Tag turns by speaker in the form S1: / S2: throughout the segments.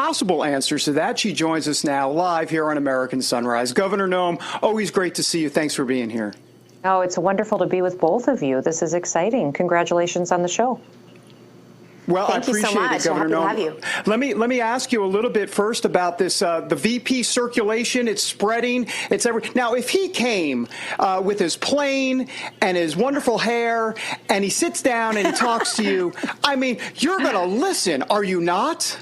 S1: possible answers to that. She joins us now live here on American Sunrise. Governor Noem, always great to see you. Thanks for being here.
S2: Oh, it's wonderful to be with both of you. This is exciting. Congratulations on the show.
S1: Well,
S3: Thank
S1: I appreciate
S3: you so much.
S1: it, Governor
S3: Happy to have
S1: Noem. Let me ask you a little bit first about this. The VP circulation, it's spreading. Now, if he came with his plane and his wonderful hair, and he sits down and he talks to you, I mean, you're going to listen, are you not?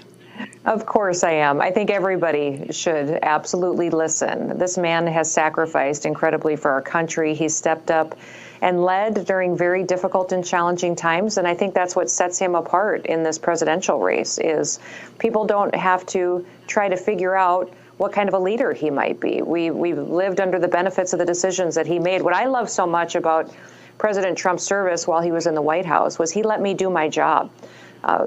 S2: Of course I am. I think everybody should absolutely listen. This man has sacrificed incredibly for our country. He's stepped up and led during very difficult and challenging times. And I think that's what sets him apart in this presidential race is people don't have to try to figure out what kind of a leader he might be. We've lived under the benefits of the decisions that he made. What I love so much about President Trump's service while he was in the White House was he let me do my job.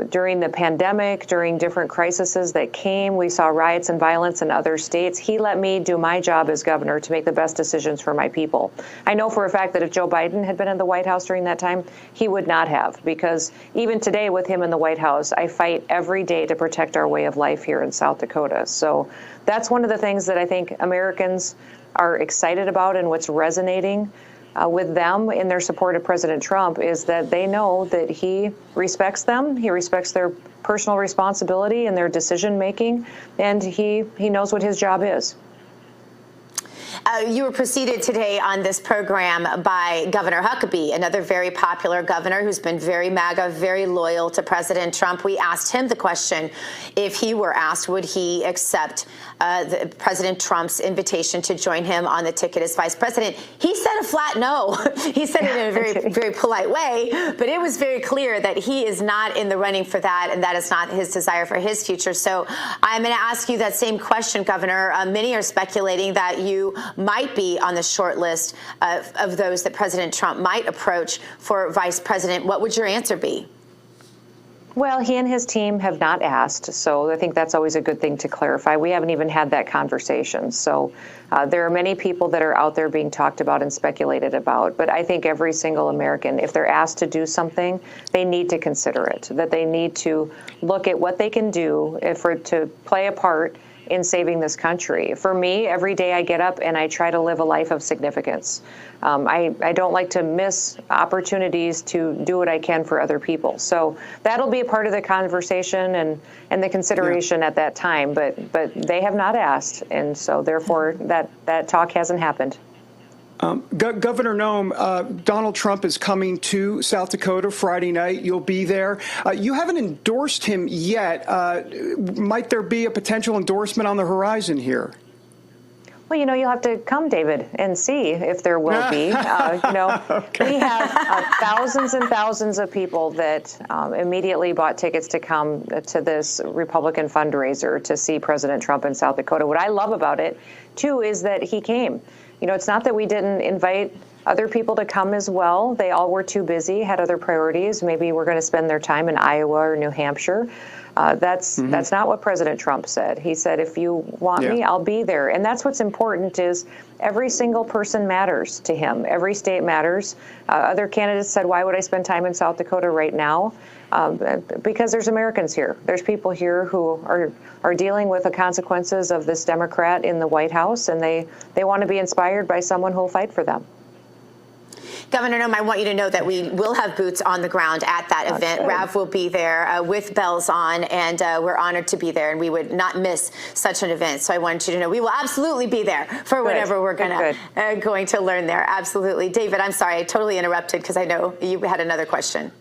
S2: During the pandemic, during different crises that came, we saw riots and violence in other states. He let me do my job as governor to make the best decisions for my people. I know for a fact that if Joe Biden had been in the White House during that time, he would not have, because even today with him in the White House, I fight every day to protect our way of life here in South Dakota. So that's one of the things that I think Americans are excited about and what's resonating with them in their support of President Trump is that they know that he respects them, he respects their personal responsibility and their decision making, and he knows what his job is.
S3: You were preceded today on this program by Governor Huckabee, another very popular governor who's been very MAGA, very loyal to President Trump. We asked him the question, if he were asked, would he accept President Trump's invitation to join him on the ticket as vice president? He said a flat no. He said it in a very, very polite way, but it was very clear that he is not in the running for that, and that is not his desire for his future. So I'm going to ask you that same question, Governor. Many are speculating that you might be on the short list of those that President Trump might approach for vice president. What would your answer be?
S2: Well, he and his team have not asked, so I think that's always a good thing to clarify. We haven't even had that conversation. So there are many people that are out there being talked about and speculated about. But I think every single American, if they're asked to do something, they need to consider it, that they need to look at what they can do to play a part in saving this country. For me, every day I get up and I try to live a life of significance. I don't like to miss opportunities to do what I can for other people. So that'll be a part of the conversation and the consideration at that time. But they have not asked, and so therefore that talk hasn't happened.
S1: Governor Noem, Donald Trump is coming to South Dakota Friday night. You'll be there. You haven't endorsed him yet. Might there be a potential endorsement on the horizon here?
S2: Well, you'll have to come, David, and see if there will be. Okay. We have thousands and thousands of people that immediately bought tickets to come to this Republican fundraiser to see President Trump in South Dakota. What I love about it, too, is that he came. It's not that we didn't invite other people to come as well. They all were too busy, had other priorities. Maybe we're going to spend their time in Iowa or New Hampshire. That's not what President Trump said. He said, if you want me, I'll be there. And that's what's important is every single person matters to him. Every state matters. Other candidates said, why would I spend time in South Dakota right now? Because there's Americans here. There's people here who are dealing with the consequences of this Democrat in the White House, and they want to be inspired by someone who will fight for them.
S3: Governor Noem, I want you to know that we will have boots on the ground at that event.
S2: Good.
S3: Rav will be there with bells on, and we're honored to be there, and we would not miss such an event. So I wanted you to know we will absolutely be there for whatever we're going to learn there. Absolutely. David, I'm sorry, I totally interrupted because I know you had another question.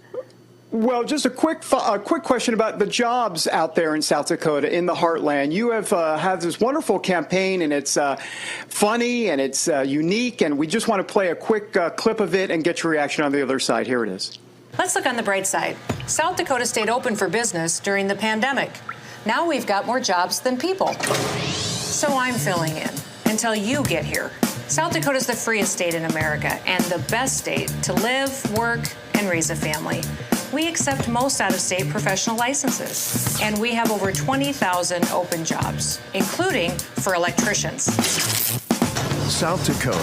S1: Well, just a quick question about the jobs out there in South Dakota, in the heartland. You have this wonderful campaign, and it's funny and it's unique, and we just want to play a quick clip of it and get your reaction on the other side. Here it is.
S4: Let's look on the bright side. South Dakota stayed open for business during the pandemic. Now we've got more jobs than people. So I'm filling in until you get here. South Dakota is the freest state in America and the best state to live, work, and raise a family. We accept most out-of-state professional licenses, and we have over 20,000 open jobs, including for electricians.
S5: South Dakota,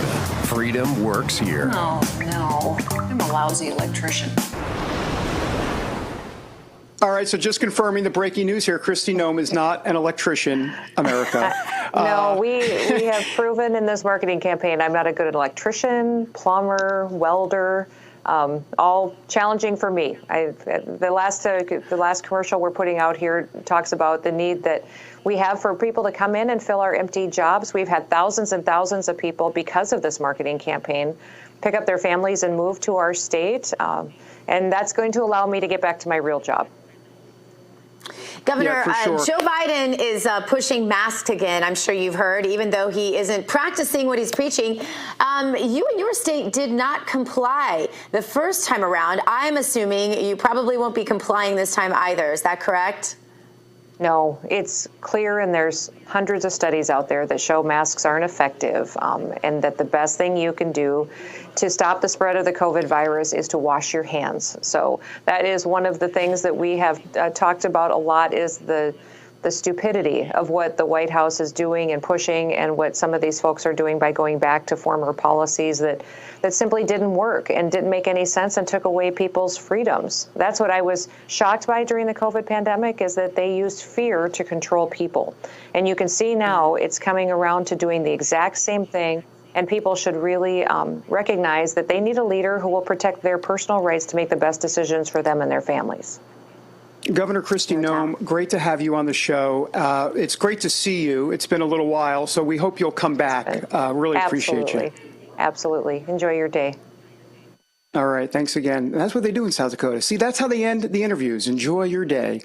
S5: freedom works here.
S4: Oh, no, I'm a lousy electrician.
S1: All right, so just confirming the breaking news here, Kristi Noem is not an electrician, America.
S2: No, we have proven in this marketing campaign I'm not a good electrician, plumber, welder, all challenging for me. The last commercial we're putting out here talks about the need that we have for people to come in and fill our empty jobs. We've had thousands and thousands of people, because of this marketing campaign, pick up their families and move to our state. And that's going to allow me to get back to my real job.
S3: Governor,
S1: sure.
S3: Joe Biden is pushing masks again. I'm sure you've heard, even though he isn't practicing what he's preaching. You and your state did not comply the first time around. I'm assuming you probably won't be complying this time either. Is that correct?
S2: No, it's clear, and there's hundreds of studies out there that show masks aren't effective, and that the best thing you can do to stop the spread of the COVID virus is to wash your hands. So that is one of the things that we have talked about a lot, is the stupidity of what the White House is doing and pushing, and what some of these folks are doing by going back to former policies that simply didn't work and didn't make any sense and took away people's freedoms. That's what I was shocked by during the COVID pandemic, is that they used fear to control people. And you can see now it's coming around to doing the exact same thing. And people should really recognize that they need a leader who will protect their personal rights to make the best decisions for them and their families.
S1: Governor Kristi Noem, great to have you on the show. It's great to see you. It's been a little while, so we hope you'll come back. Really appreciate you.
S2: Absolutely. Enjoy your day.
S1: All right. Thanks again. And that's what they do in South Dakota. See, that's how they end the interviews. Enjoy your day.